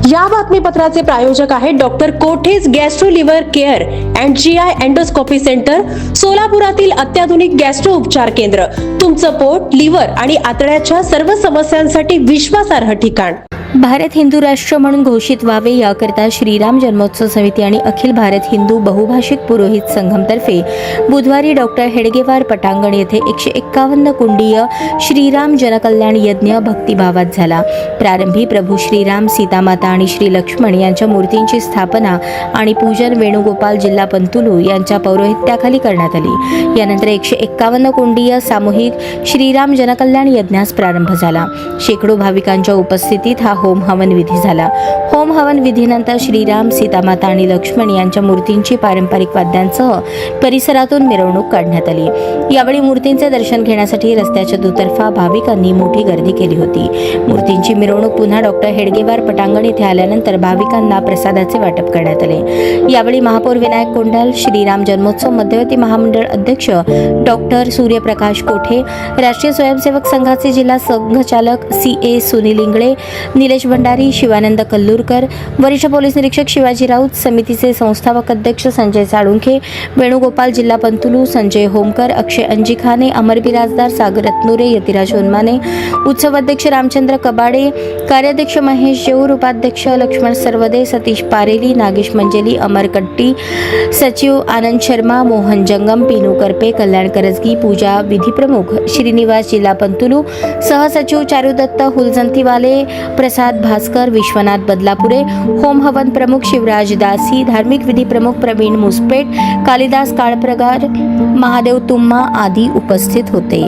या बातमीपत्राचे प्रायोजक आहेत डॉक्टर कोठेज gastro liver care and GI endoscopy centre, सोलापुरातील अत्याधुनिक गॅस्ट्रो उपचार केंद्र. तुमचं पोट, लिव्हर आणि आतड्याच्या सर्व समस्यांसाठी विश्वासार्ह ठिकाण. भारत हिंदू राष्ट्र म्हणून घोषित व्हावे याकरता श्रीराम जन्मोत्सव समिती आणि अखिल भारत हिंदू बहुभाषिक पुरोहित संघमतर्फे बुधवारी डॉक्टर हेडगेवार पटांगण येथे 151 कुंडीय श्रीराम जनकल्याण यज्ञ भक्तिभावात झाला. प्रारंभी प्रभू श्रीराम, सीतामाता आणि श्री लक्ष्मण यांच्या मूर्तींची स्थापना आणि पूजन वेणुगोपाल जिल्हा पंतुलू यांच्या पौरोहित्याखाली करण्यात आली. यानंतर 151 कुंडीय सामूहिक श्रीराम जनकल्याण यज्ञास प्रारंभ झाला. शेकडो भाविकांच्या उपस्थितीत हा होम हवन विधी झाला. होम हवन विधीनंतर श्रीराम, सीतामाता आणि लक्ष्मण यांच्या मूर्तींची पारंपरिक वाद्यांसह परिसरातून मिरवणूक काढण्यात आली. यावेळी मूर्तींचे दर्शन घेण्यासाठी रस्त्याच्या दुतर्फा भाविकांनी मोठी गर्दी केली होती. मूर्तींची मिरवणूक पुन्हा डॉक्टर हेडगेवार पटांगण येथे आल्यानंतर भाविकांना प्रसादाचे वाटप करण्यात आले. यावेळी महापौर विनायक कोंडाल, श्रीराम जन्मोत्सव मध्यवर्ती महामंडळ अध्यक्ष डॉक्टर सूर्यप्रकाश कोठे, राष्ट्रीय स्वयंसेवक संघाचे जिल्हा संघचालक CA सुनील इंगळे, निलेश भंडारी, शिवानंद कल्लूरकर, वरिष्ठ पोलीस निरीक्षक शिवाजी राऊत, समितीचे संस्थापक अध्यक्ष संजय साळुंखे, वेणुगोपाल जिल्हा पंतुलू संजय होमकर, अक्षय अंजिखाने, अमर बिराजदार सागर रत्नुरे, यतिराज होनमाने, उत्सव अध्यक्ष रामचंद्र कबाडे, कार्याध्यक्ष महेश जेऊर, उपाध्यक्ष लक्ष्मण सरवदे, सतीश पारेली, नागेश मंजेली, अमर कट्टी, सचिव आनंद शर्मा, मोहन जंगम, पिनू करपे, कल्याण करजगी, पूजा विधिप्रमुख श्रीनिवास जिल्हा पंतुलू, सहसचिव चारुदत्त हुलजंतीवाले, प्रसाद भास्कर, विश्वनाथ बदलापुरे, होम हवन प्रमुख शिवराज दासी, धार्मिक विधी प्रमुख प्रवीण मुसपेट, कालिदास काळप्रगार, महादेव तुम्मा आदी उपस्थित होते.